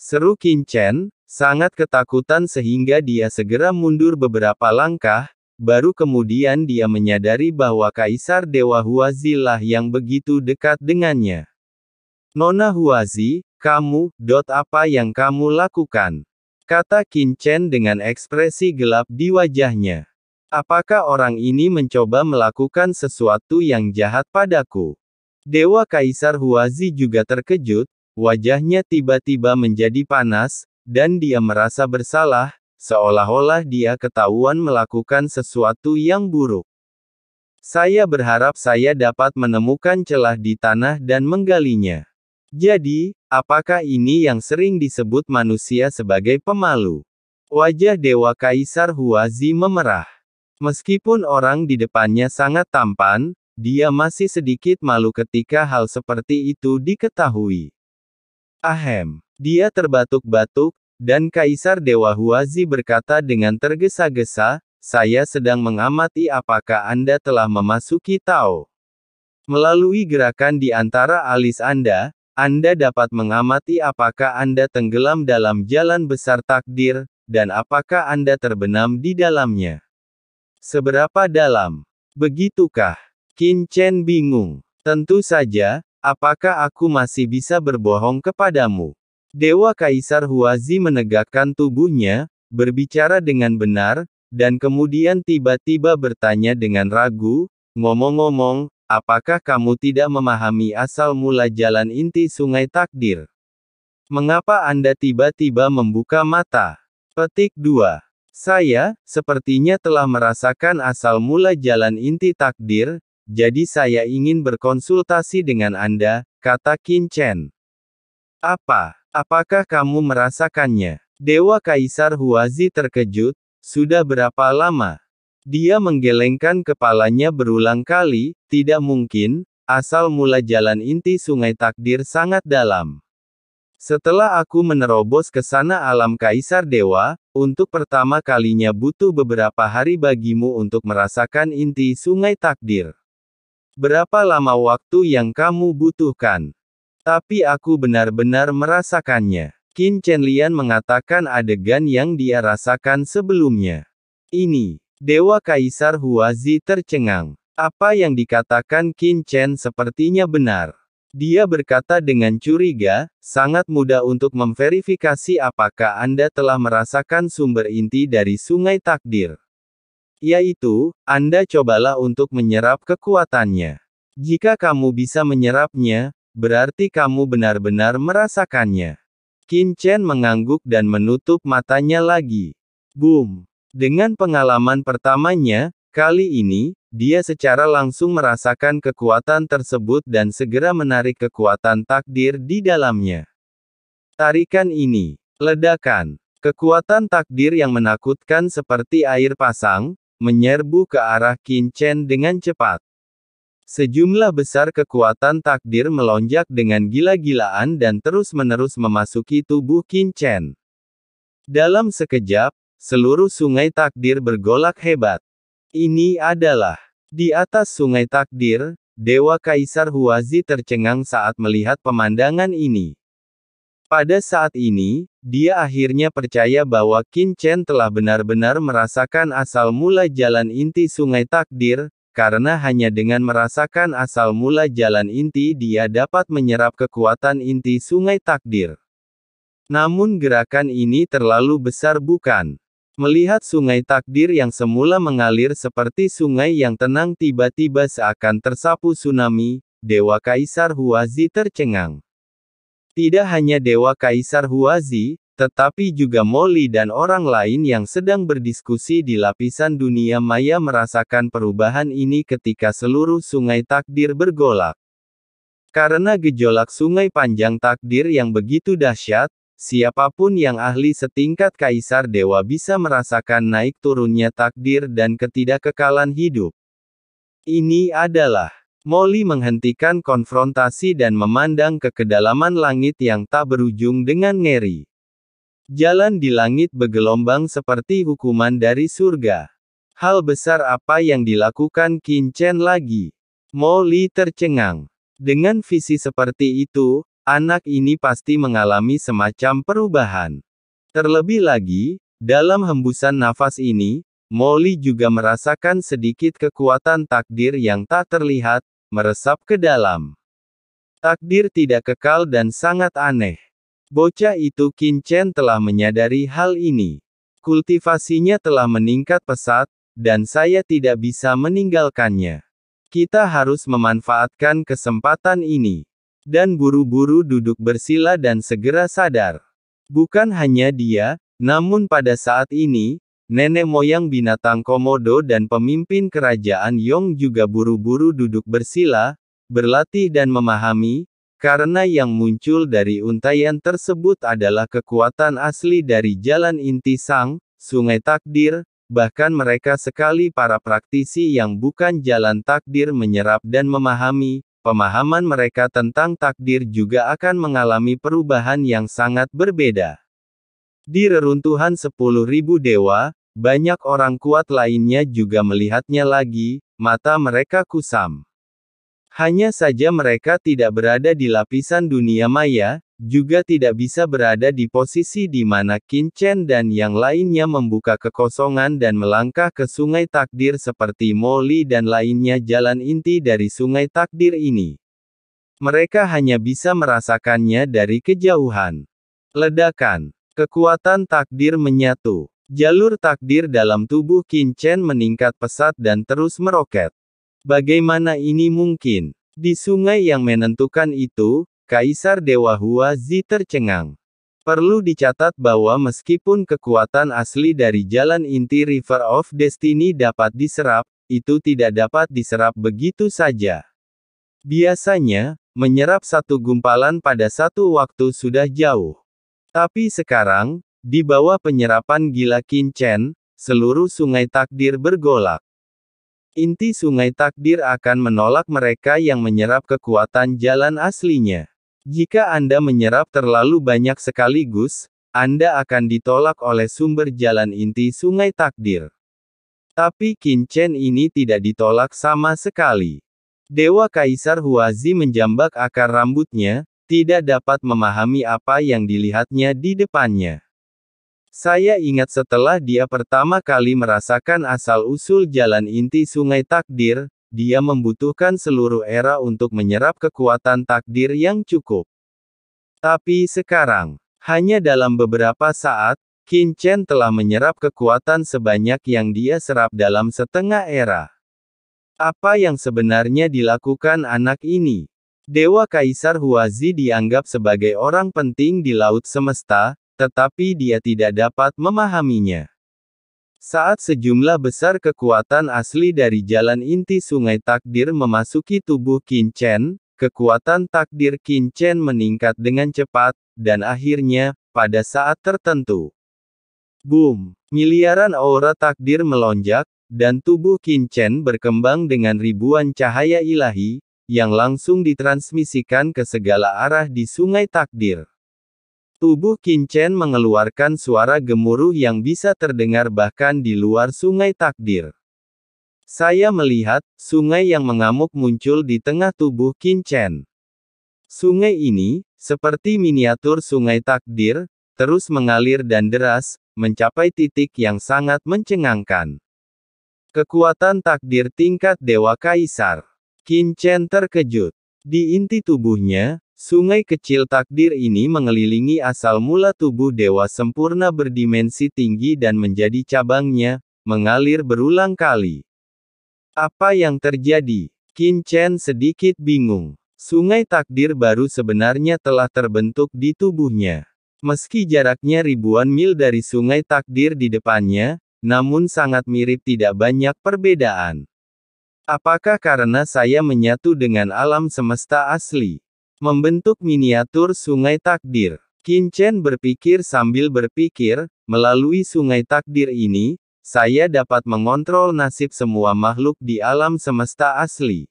Seru Qin Chen, sangat ketakutan sehingga dia segera mundur beberapa langkah, baru kemudian dia menyadari bahwa Kaisar Dewa Huazi lah yang begitu dekat dengannya. Nona Huazi, kamu, apa yang kamu lakukan? Kata Qin Chen dengan ekspresi gelap di wajahnya. Apakah orang ini mencoba melakukan sesuatu yang jahat padaku? Dewa Kaisar Huazi juga terkejut, wajahnya tiba-tiba menjadi panas, dan dia merasa bersalah, seolah-olah dia ketahuan melakukan sesuatu yang buruk. Saya berharap saya dapat menemukan celah di tanah dan menggalinya. Jadi, apakah ini yang sering disebut manusia sebagai pemalu? Wajah Dewa Kaisar Huazi memerah. Meskipun orang di depannya sangat tampan, dia masih sedikit malu ketika hal seperti itu diketahui. Ahem. Dia terbatuk-batuk, dan Kaisar Dewa Huazi berkata dengan tergesa-gesa, saya sedang mengamati apakah Anda telah memasuki Tao. Melalui gerakan di antara alis Anda dapat mengamati apakah Anda tenggelam dalam jalan besar takdir, dan apakah Anda terbenam di dalamnya. Seberapa dalam? Begitukah? Qin Chen bingung. Tentu saja, apakah aku masih bisa berbohong kepadamu? Dewa Kaisar Huazi menegakkan tubuhnya, berbicara dengan benar, dan kemudian tiba-tiba bertanya dengan ragu, ngomong-ngomong, apakah kamu tidak memahami asal mula jalan inti sungai takdir? Mengapa Anda tiba-tiba membuka mata? Petik 2. Saya, sepertinya telah merasakan asal mula jalan inti takdir, jadi saya ingin berkonsultasi dengan Anda, kata Qin Chen. Apakah kamu merasakannya? Dewa Kaisar Huazi terkejut, sudah berapa lama? Dia menggelengkan kepalanya berulang kali, tidak mungkin, asal mula jalan inti sungai takdir sangat dalam. Setelah aku menerobos ke sana alam Kaisar Dewa, untuk pertama kalinya butuh beberapa hari bagimu untuk merasakan inti sungai takdir. Berapa lama waktu yang kamu butuhkan? Tapi aku benar-benar merasakannya. Qin Chenlian mengatakan adegan yang dia rasakan sebelumnya. Ini, Dewa Kaisar Huazi tercengang. Apa yang dikatakan Qin Chen sepertinya benar. Dia berkata dengan curiga, sangat mudah untuk memverifikasi apakah Anda telah merasakan sumber inti dari sungai takdir. Yaitu, Anda cobalah untuk menyerap kekuatannya. Jika kamu bisa menyerapnya, berarti kamu benar-benar merasakannya. Qin Chen mengangguk dan menutup matanya lagi. Boom! Dengan pengalaman pertamanya, kali ini, dia secara langsung merasakan kekuatan tersebut dan segera menarik kekuatan takdir di dalamnya. Tarikan ini, ledakan, kekuatan takdir yang menakutkan seperti air pasang, menyerbu ke arah Qin Chen dengan cepat. Sejumlah besar kekuatan takdir melonjak dengan gila-gilaan dan terus-menerus memasuki tubuh Qin Chen. Dalam sekejap, seluruh sungai takdir bergolak hebat. Ini adalah, di atas sungai takdir, Dewa Kaisar Huazi tercengang saat melihat pemandangan ini. Pada saat ini, dia akhirnya percaya bahwa Qin Chen telah benar-benar merasakan asal mula jalan inti sungai takdir, karena hanya dengan merasakan asal mula jalan inti dia dapat menyerap kekuatan inti sungai takdir. Namun gerakan ini terlalu besar bukan? Melihat sungai takdir yang semula mengalir seperti sungai yang tenang tiba-tiba seakan tersapu tsunami, Dewa Kaisar Huazi tercengang. Tidak hanya Dewa Kaisar Huazi, tetapi juga Molly dan orang lain yang sedang berdiskusi di lapisan dunia maya merasakan perubahan ini ketika seluruh sungai takdir bergolak. Karena gejolak sungai panjang takdir yang begitu dahsyat, siapapun yang ahli setingkat Kaisar Dewa bisa merasakan naik turunnya takdir dan ketidakkekalan hidup. Ini adalah, Molly menghentikan konfrontasi dan memandang ke kedalaman langit yang tak berujung dengan ngeri. Jalan di langit bergelombang seperti hukuman dari surga. Hal besar apa yang dilakukan Qin Chen lagi? Molly tercengang. Dengan visi seperti itu, anak ini pasti mengalami semacam perubahan. Terlebih lagi, dalam hembusan nafas ini, Molly juga merasakan sedikit kekuatan takdir yang tak terlihat, meresap ke dalam. Takdir tidak kekal dan sangat aneh. Bocah itu Qin Chen telah menyadari hal ini. Kultivasinya telah meningkat pesat, dan saya tidak bisa meninggalkannya. Kita harus memanfaatkan kesempatan ini. Dan buru-buru duduk bersila dan segera sadar. Bukan hanya dia, namun pada saat ini, nenek moyang binatang Komodo dan pemimpin kerajaan Yong juga buru-buru duduk bersila, berlatih dan memahami, karena yang muncul dari untaian tersebut adalah kekuatan asli dari jalan inti sang, sungai takdir, bahkan mereka sekali para praktisi yang bukan jalan takdir menyerap dan memahami, pemahaman mereka tentang takdir juga akan mengalami perubahan yang sangat berbeda. Di reruntuhan 10.000 dewa, banyak orang kuat lainnya juga melihatnya lagi, mata mereka kusam. Hanya saja mereka tidak berada di lapisan dunia maya, juga tidak bisa berada di posisi di mana Qin Chen dan yang lainnya membuka kekosongan dan melangkah ke sungai takdir seperti Molly dan lainnya jalan inti dari sungai takdir ini. Mereka hanya bisa merasakannya dari kejauhan. Ledakan. Kekuatan takdir menyatu. Jalur takdir dalam tubuh Qin Chen meningkat pesat dan terus meroket. Bagaimana ini mungkin? Di sungai yang menentukan itu, Kaisar Dewa Huazi tercengang. Perlu dicatat bahwa meskipun kekuatan asli dari jalan inti River of Destiny dapat diserap, itu tidak dapat diserap begitu saja. Biasanya, menyerap satu gumpalan pada satu waktu sudah jauh. Tapi sekarang, di bawah penyerapan gila Qin Chen, seluruh sungai takdir bergolak. Inti sungai takdir akan menolak mereka yang menyerap kekuatan jalan aslinya. Jika Anda menyerap terlalu banyak sekaligus, Anda akan ditolak oleh sumber jalan inti sungai takdir. Tapi Qin Chen ini tidak ditolak sama sekali. Dewa Kaisar Huazi menjambak akar rambutnya, tidak dapat memahami apa yang dilihatnya di depannya. Saya ingat setelah dia pertama kali merasakan asal-usul jalan inti sungai takdir, dia membutuhkan seluruh era untuk menyerap kekuatan takdir yang cukup. Tapi sekarang, hanya dalam beberapa saat, Qin Chen telah menyerap kekuatan sebanyak yang dia serap dalam setengah era. Apa yang sebenarnya dilakukan anak ini? Dewa Kaisar Huazi dianggap sebagai orang penting di laut semesta, tetapi dia tidak dapat memahaminya. Saat sejumlah besar kekuatan asli dari jalan inti sungai takdir memasuki tubuh Qin Chen, kekuatan takdir Qin Chen meningkat dengan cepat, dan akhirnya, pada saat tertentu, boom! Miliaran aura takdir melonjak, dan tubuh Qin Chen berkembang dengan ribuan cahaya ilahi, yang langsung ditransmisikan ke segala arah di sungai takdir. Tubuh Qin Chen mengeluarkan suara gemuruh yang bisa terdengar bahkan di luar sungai takdir. Saya melihat, sungai yang mengamuk muncul di tengah tubuh Qin Chen. Sungai ini, seperti miniatur sungai takdir, terus mengalir dan deras, mencapai titik yang sangat mencengangkan. Kekuatan takdir tingkat Dewa Kaisar. Qin Chen terkejut. Di inti tubuhnya, sungai kecil takdir ini mengelilingi asal mula tubuh dewa sempurna berdimensi tinggi dan menjadi cabangnya, mengalir berulang kali. Apa yang terjadi? Qin Chen sedikit bingung. Sungai takdir baru sebenarnya telah terbentuk di tubuhnya. Meski jaraknya ribuan mil dari sungai takdir di depannya, namun sangat mirip, tidak banyak perbedaan. Apakah karena saya menyatu dengan alam semesta asli? Membentuk miniatur sungai takdir. Qin Chen berpikir sambil berpikir, melalui sungai takdir ini, saya dapat mengontrol nasib semua makhluk di alam semesta asli.